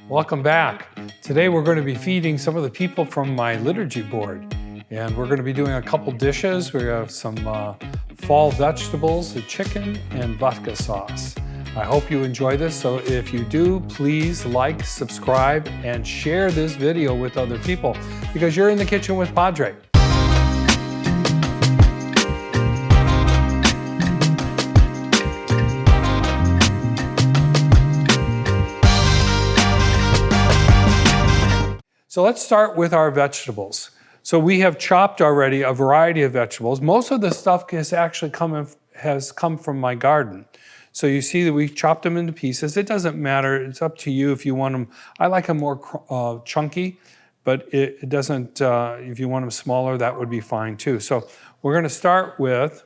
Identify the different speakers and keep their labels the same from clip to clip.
Speaker 1: Welcome back. Today we're going to be feeding some of the people from my liturgy board. And we're going to be doing a couple dishes. We have some fall vegetables, the chicken, and vodka sauce. I hope you enjoy this. So if you do, please like, subscribe, and share this video with other people because you're in the kitchen with Padre. So let's start with our vegetables. So we have chopped already a variety of vegetables. Most of the stuff has actually has come from my garden. So you see that we chopped them into pieces. It doesn't matter. It's up to you if you want them. I like them more chunky, but it doesn't, if you want them smaller, that would be fine too. So we're going to start with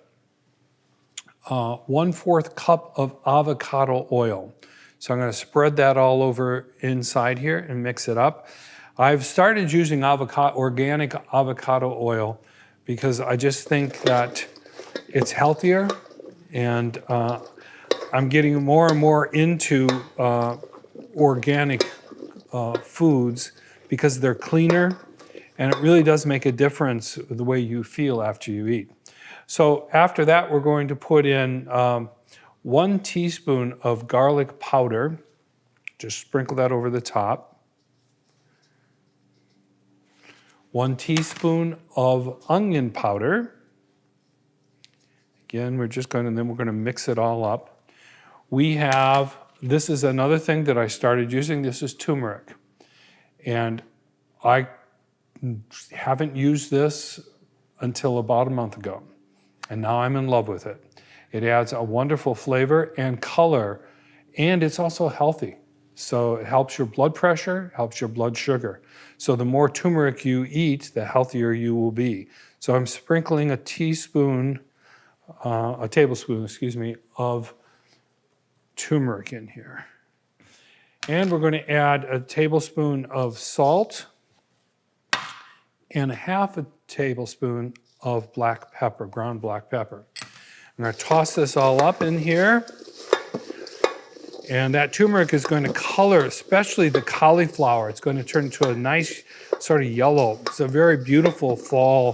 Speaker 1: 1/4 cup of avocado oil. So I'm going to spread that all over inside here and mix it up. I've started using organic avocado oil because I just think that it's healthier, and I'm getting more and more into organic foods because they're cleaner, and it really does make a difference the way you feel after you eat. So after that, we're going to put in 1 teaspoon of garlic powder. Just sprinkle that over the top. 1 teaspoon of onion powder. Again, we're going to mix it all up. We have, this is another thing that I started using. This is turmeric. And I haven't used this until about a month ago. And now I'm in love with it. It adds a wonderful flavor and color, and it's also healthy. So it helps your blood pressure, helps your blood sugar. So the more turmeric you eat, the healthier you will be. So I'm sprinkling a tablespoon, of turmeric in here. And we're going to add a tablespoon of salt and 1/2 tablespoon of black pepper, ground black pepper. I'm going to toss this all up in here. And that turmeric is going to color, especially the cauliflower. It's going to turn into a nice sort of yellow. It's a very beautiful fall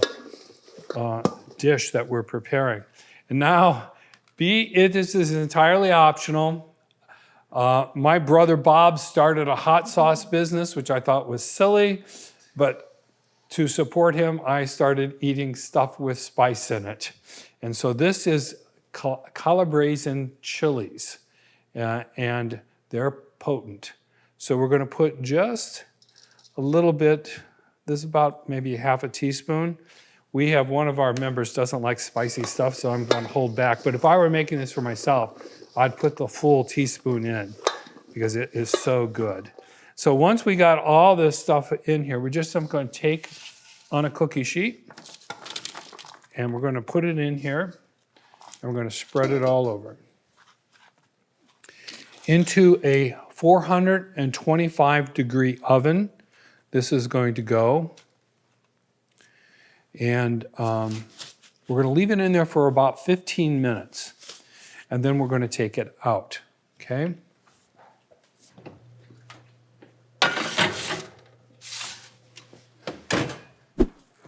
Speaker 1: dish that we're preparing. And now, this is entirely optional. My brother Bob started a hot sauce business, which I thought was silly, but to support him, I started eating stuff with spice in it. And so this is Calabrian chilies. And they're potent. So we're going to put just a little bit, this is about maybe 1/2 teaspoon. We have one of our members doesn't like spicy stuff, so I'm going to hold back. But if I were making this for myself, I'd put the full teaspoon in because it is so good. So once we got all this stuff in here, I'm going to take on a cookie sheet and we're going to put it in here and we're going to spread it all over. Into a 425 degree oven, this is going to go. And we're going to leave it in there for about 15 minutes. And then we're going to take it out, okay?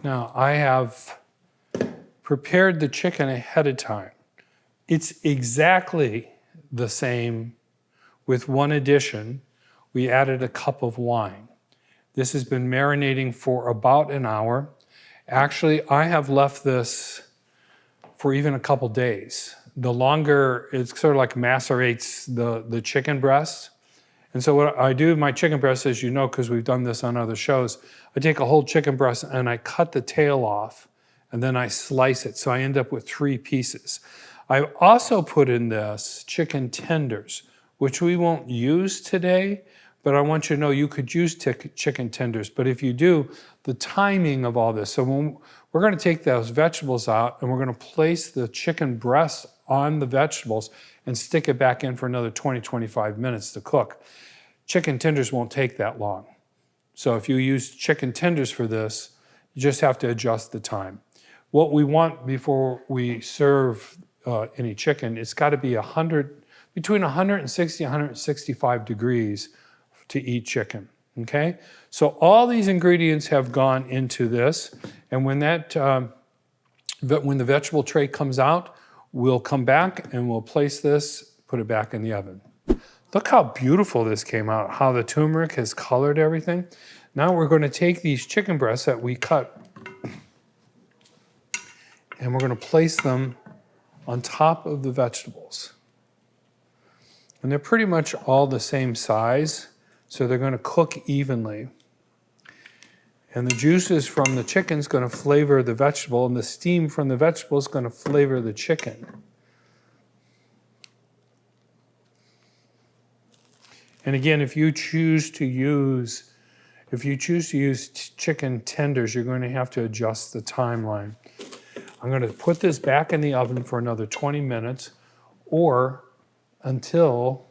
Speaker 1: Now, I have prepared the chicken ahead of time. It's exactly the same with one addition. We added a cup of wine. This has been marinating for about an hour. Actually, I have left this for even a couple days. The longer, it sort of like macerates the chicken breast. And so what I do with my chicken breast, as you know, because we've done this on other shows, I take a whole chicken breast and I cut the tail off and then I slice it. So I end up with 3 pieces. I also put in this chicken tenders, which we won't use today, but I want you to know you could use chicken tenders. But if you do, the timing of all this. So we're going to take those vegetables out and we're going to place the chicken breast on the vegetables and stick it back in for another 20-25 minutes to cook. Chicken tenders won't take that long. So if you use chicken tenders for this, you just have to adjust the time. What we want before we serve any chicken, it's got to be between 160 and 165 degrees to eat chicken, okay? So all these ingredients have gone into this, and when when the vegetable tray comes out, we'll come back and we'll place this, put it back in the oven. Look how beautiful this came out, how the turmeric has colored everything. Now we're going to take these chicken breasts that we cut and we're going to place them on top of the vegetables. And they're pretty much all the same size, so they're going to cook evenly. And the juices from the chicken is going to flavor the vegetable, and the steam from the vegetable is going to flavor the chicken. And again, if you choose to use chicken tenders, you're going to have to adjust the timeline. I'm going to put this back in the oven for another 20 minutes or until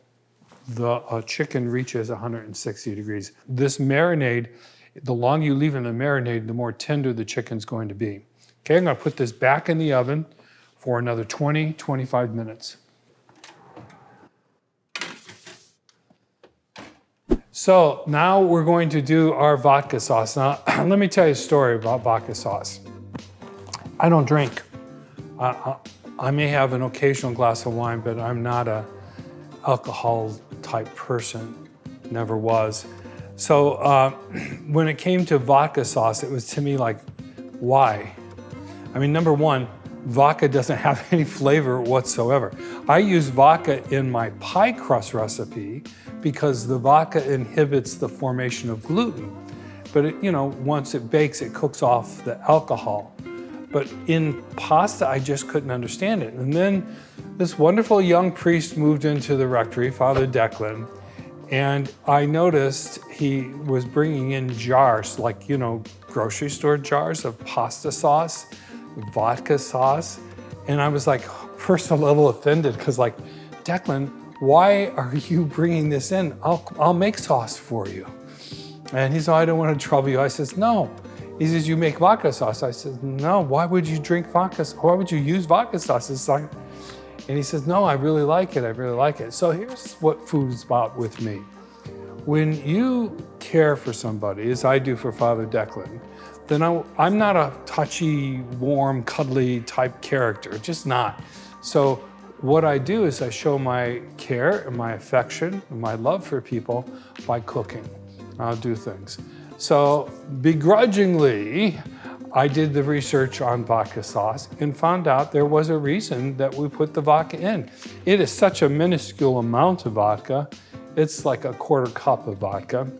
Speaker 1: the chicken reaches 160 degrees. This marinade, the longer you leave in the marinade, the more tender the chicken's going to be. Okay, I'm going to put this back in the oven for another 20, 25 minutes. So now we're going to do our vodka sauce. Now, let me tell you a story about vodka sauce. I don't drink. I may have an occasional glass of wine, but I'm not a alcohol type person, never was. So when it came to vodka sauce, it was to me like, why? I mean, number one, vodka doesn't have any flavor whatsoever. I use vodka in my pie crust recipe because the vodka inhibits the formation of gluten. But once it bakes, it cooks off the alcohol. But in pasta, I just couldn't understand it. And then this wonderful young priest moved into the rectory, Father Declan, and I noticed he was bringing in jars, like, grocery store jars of pasta sauce, vodka sauce. And I was like, first a little offended, because like, Declan, why are you bringing this in? I'll make sauce for you. And he said, I don't want to trouble you. I says, no. He says, you make vodka sauce. I said, no, why would you drink vodka? Why would you use vodka sauce? It's like, and he says, no, I really like it. I really like it. So here's what food is about with me. When you care for somebody, as I do for Father Declan, then I'm not a touchy, warm, cuddly type character, just not. So what I do is I show my care and my affection and my love for people by cooking. I'll do things. So begrudgingly, I did the research on vodka sauce and found out there was a reason that we put the vodka in. It is such a minuscule amount of vodka. It's like a quarter cup of vodka.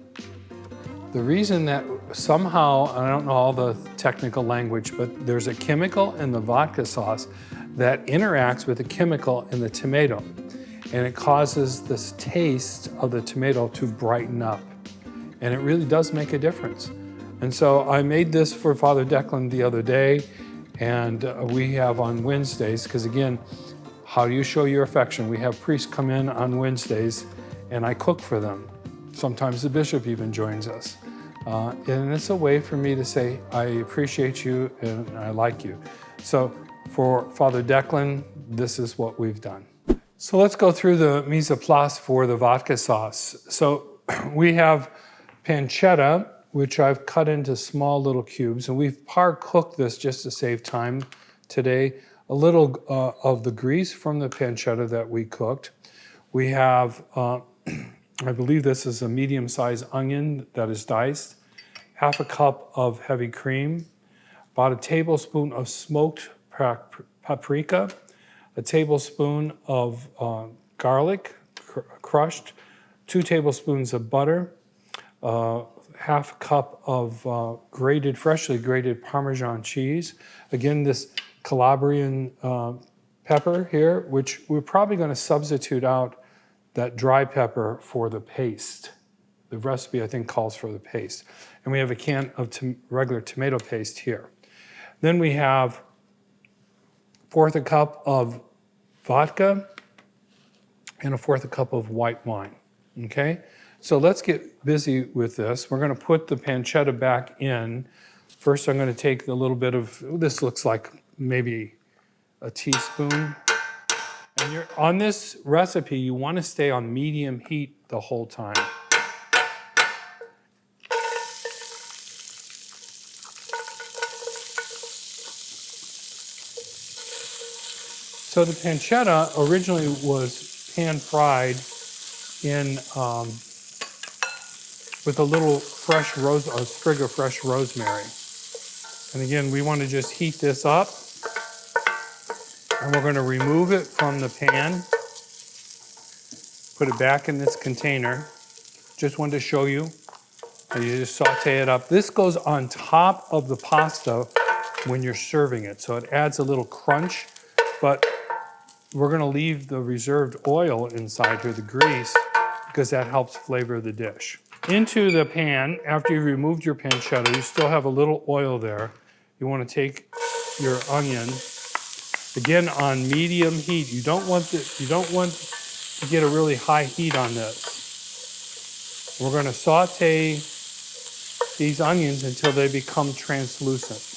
Speaker 1: The reason that somehow, I don't know all the technical language, but there's a chemical in the vodka sauce that interacts with a chemical in the tomato, and it causes this taste of the tomato to brighten up. And it really does make a difference. And so I made this for Father Declan the other day, and we have on Wednesdays, because again, how do you show your affection? We have priests come in on Wednesdays, and I cook for them. Sometimes the bishop even joins us. And it's a way for me to say, I appreciate you and I like you. So for Father Declan, this is what we've done. So let's go through the mise en place for the vodka sauce. So we have pancetta, which I've cut into small little cubes, and we've par-cooked this just to save time today. A little of the grease from the pancetta that we cooked. We have, I believe this is a medium-sized onion that is diced, half a cup of heavy cream, about a tablespoon of smoked paprika, a tablespoon of garlic crushed, 2 tablespoons of butter, half a cup of freshly grated Parmesan cheese. Again, this Calabrian pepper here, which we're probably going to substitute out that dry pepper for the paste. The recipe, I think, calls for the paste. And we have a can of regular tomato paste here. Then we have 1/4 cup of vodka and 1/4 cup of white wine, okay? So let's get busy with this. We're going to put the pancetta back in. First, I'm going to take a little bit of, this looks like maybe a teaspoon. And on this recipe, you want to stay on medium heat the whole time. So the pancetta originally was pan-fried in with a little fresh a sprig of fresh rosemary. And again, we want to just heat this up, and we're going to remove it from the pan, put it back in this container. Just wanted to show you how you just saute it up. This goes on top of the pasta when you're serving it, so it adds a little crunch, but we're going to leave the reserved oil inside here, the grease, because that helps flavor the dish. Into the pan, after you've removed your pancetta, you still have a little oil there. You want to take your onion, again on medium heat. You don't want to get a really high heat on this. We're going to saute these onions until they become translucent.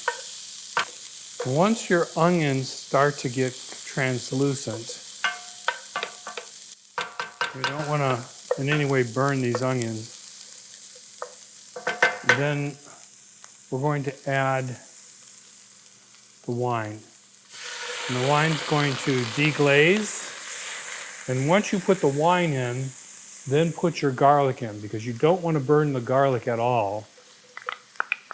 Speaker 1: Once your onions start to get translucent, you don't want to in any way burn these onions. Then we're going to add the wine. And the wine's going to deglaze. And once you put the wine in, then put your garlic in, because you don't want to burn the garlic at all.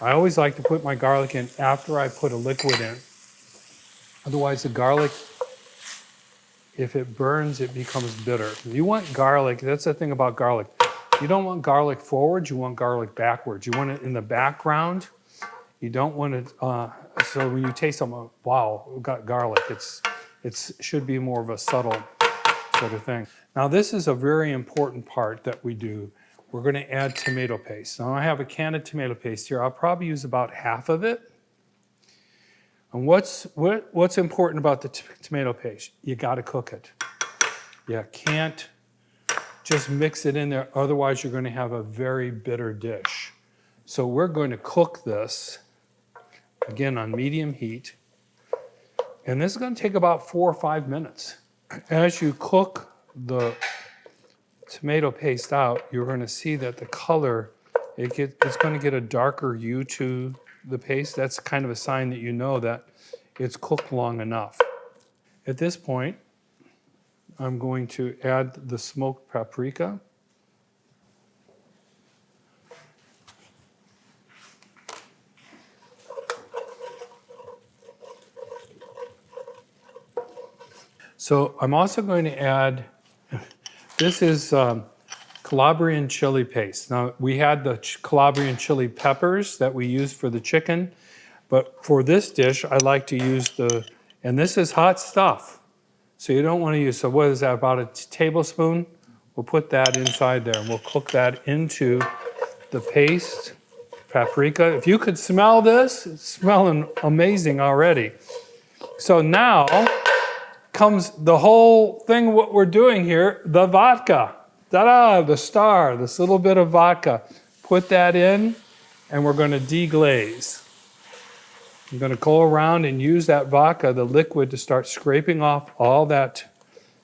Speaker 1: I always like to put my garlic in after I put a liquid in. Otherwise, the garlic, if it burns, it becomes bitter. You want garlic, that's the thing about garlic. You don't want garlic forward, you want garlic backwards. You want it in the background. You don't want it, so when you taste them, wow, we've got garlic. It should be more of a subtle sort of thing. Now this is a very important part that we do. We're going to add tomato paste. Now I have a can of tomato paste here. I'll probably use about half of it. And what's important about the tomato paste? You got to cook it. You can't just mix it in there, otherwise you're going to have a very bitter dish. So we're going to cook this, again on medium heat, and this is going to take about 4 or 5 minutes. As you cook the tomato paste out, you're going to see that the color, it's going to get a darker hue to the paste. That's kind of a sign that you know that it's cooked long enough. At this point, I'm going to add the smoked paprika. So I'm also going to add, this is Calabrian chili paste. Now we had the Calabrian chili peppers that we used for the chicken, but for this dish I like to use and this is hot stuff. So you don't want to use, so what is that, about a tablespoon? We'll put that inside there and we'll cook that into the paste, paprika. If you could smell this, it's smelling amazing already. So now comes the whole thing, what we're doing here, the vodka. Ta-da, the star, this little bit of vodka. Put that in and we're going to deglaze. I'm going to go around and use that vodka, the liquid, to start scraping off all that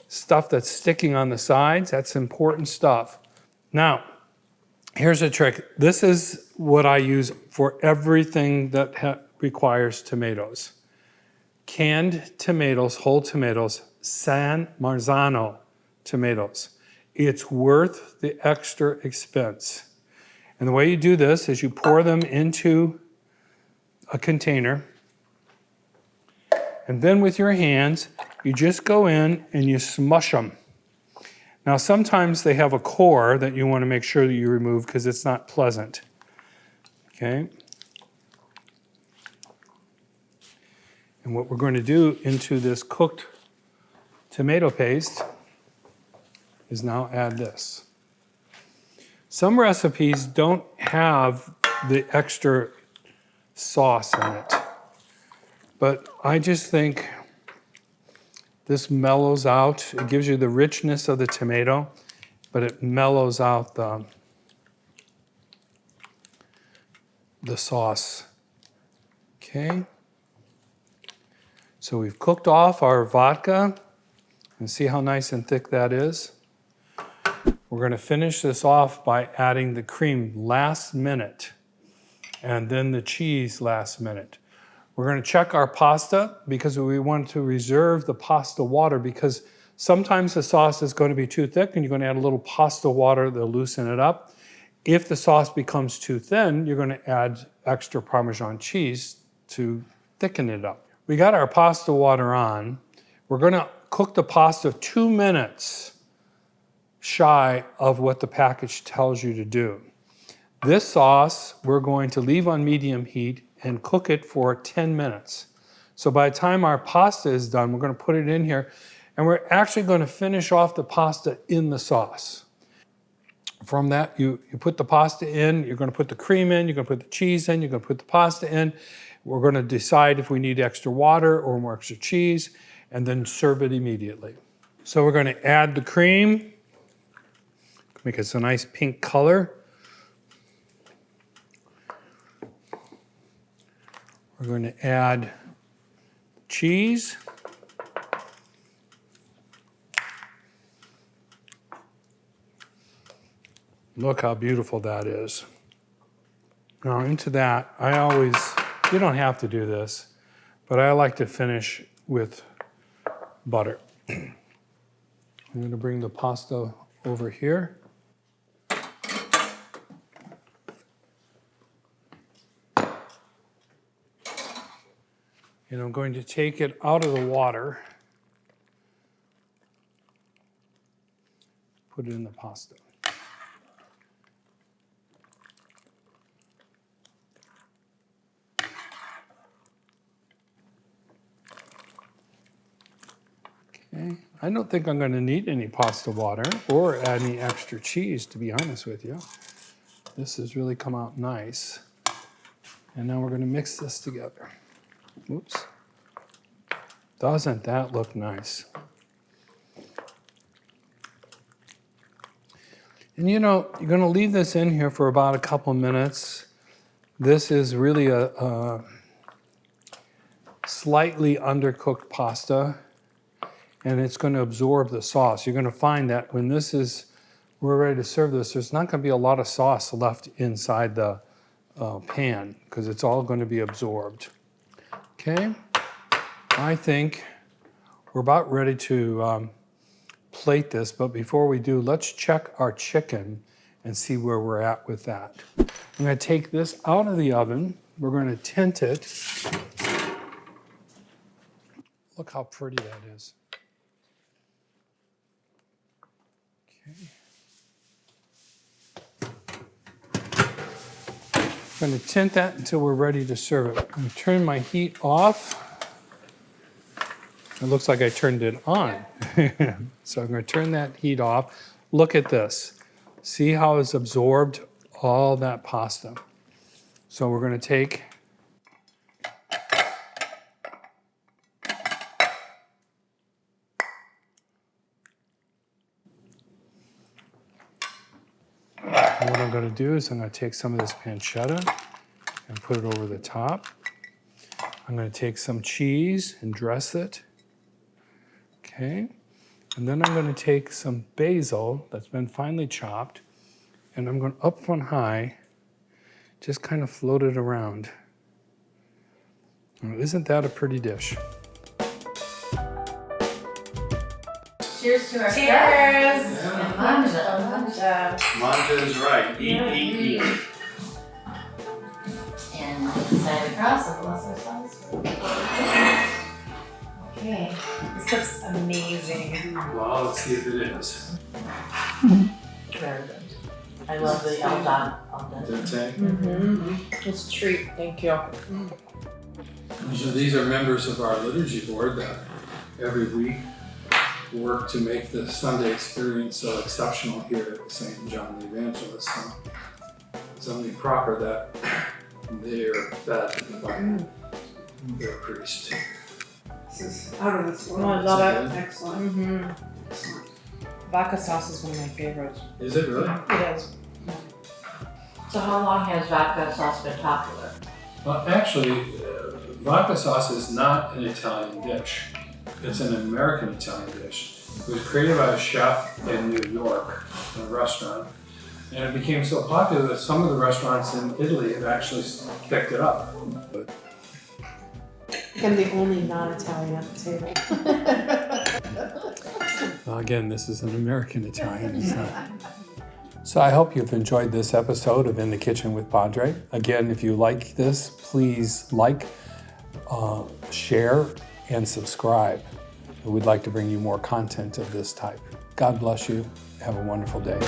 Speaker 1: stuff that's sticking on the sides. That's important stuff. Now, here's a trick. This is what I use for everything that requires tomatoes. Canned tomatoes, whole tomatoes, San Marzano tomatoes. It's worth the extra expense. And the way you do this is you pour them into a container, and then with your hands, you just go in and you smush them. Now sometimes they have a core that you want to make sure that you remove because it's not pleasant. Okay? And what we're going to do into this cooked tomato paste is now add this. Some recipes don't have the extra sauce in it, but I just think this mellows out. It gives you the richness of the tomato, but it mellows out the sauce. Okay. So we've cooked off our vodka, and see how nice and thick that is. We're going to finish this off by adding the cream last minute, and then the cheese last minute. We're going to check our pasta because we want to reserve the pasta water, because sometimes the sauce is going to be too thick and you're going to add a little pasta water to loosen it up. If the sauce becomes too thin, you're going to add extra Parmesan cheese to thicken it up. We got our pasta water on. We're going to cook the pasta 2 minutes shy of what the package tells you to do. This sauce, we're going to leave on medium heat and cook it for 10 minutes. So by the time our pasta is done, we're going to put it in here, and we're actually going to finish off the pasta in the sauce. From that, you put the pasta in, you're going to put the cream in, you're going to put the cheese in, you're going to put the pasta in. We're going to decide if we need extra water or more extra cheese, and then serve it immediately. So we're going to add the cream, make it a nice pink color. We're going to add cheese. Look how beautiful that is. Now into that, you don't have to do this, but I like to finish with butter. I'm going to bring the pasta over here. And I'm going to take it out of the water, put it in the pasta. Okay, I don't think I'm going to need any pasta water or add any extra cheese, to be honest with you. This has really come out nice. And now we're going to mix this together. Oops. Doesn't that look nice? And you know, you're going to leave this in here for about a couple minutes. This is really a slightly undercooked pasta, and it's going to absorb the sauce. You're going to find that when we're ready to serve this, there's not going to be a lot of sauce left inside the pan, because it's all going to be absorbed. Okay, I think we're about ready to plate this, but before we do, let's check our chicken and see where we're at with that. I'm going to take this out of the oven. We're going to tint it. Look how pretty that is. Okay. I'm going to tint that until we're ready to serve it. I'm going to turn my heat off. It looks like I turned it on. So I'm going to turn that heat off. Look at this. See how it's absorbed all that pasta. So we're going to take and what I'm going to do is I'm going to take some of this pancetta and put it over the top. I'm going to take some cheese and dress it. Okay. And then I'm going to take some basil that's been finely chopped, and I'm going to up on high, just kind of float it around. Isn't that a pretty dish?
Speaker 2: Cheers to our
Speaker 3: Cheers!
Speaker 2: And manja.
Speaker 1: Manja is right. Eat.
Speaker 2: And side across of lesser sauce. Okay.
Speaker 3: This looks amazing.
Speaker 1: Well, let's see if it is.
Speaker 2: Very good. I love the al dente.
Speaker 3: It's a treat. Thank you.
Speaker 1: So these are members of our liturgy board that every week work to make the Sunday experience so exceptional here at St. John the Evangelist. So it's only proper that they are fed by their priest.
Speaker 4: This is out of this world.
Speaker 3: Oh, I love
Speaker 1: it.
Speaker 4: Excellent.
Speaker 3: Excellent. Vodka sauce is one of my favorites.
Speaker 1: Is it really?
Speaker 3: It is.
Speaker 2: So how long has vodka sauce been popular?
Speaker 1: Well, actually, vodka sauce is not an Italian dish. It's an American Italian dish. It was created by a chef in New York, in a restaurant, and it became so popular that some of the restaurants in Italy have actually picked it up. But
Speaker 3: I'm the only non-Italian at the table.
Speaker 1: Well, again, this is an American Italian. So I hope you've enjoyed this episode of In the Kitchen with Padre. Again, if you like this, please like, share, and subscribe. We'd like to bring you more content of this type. God bless you. Have a wonderful day.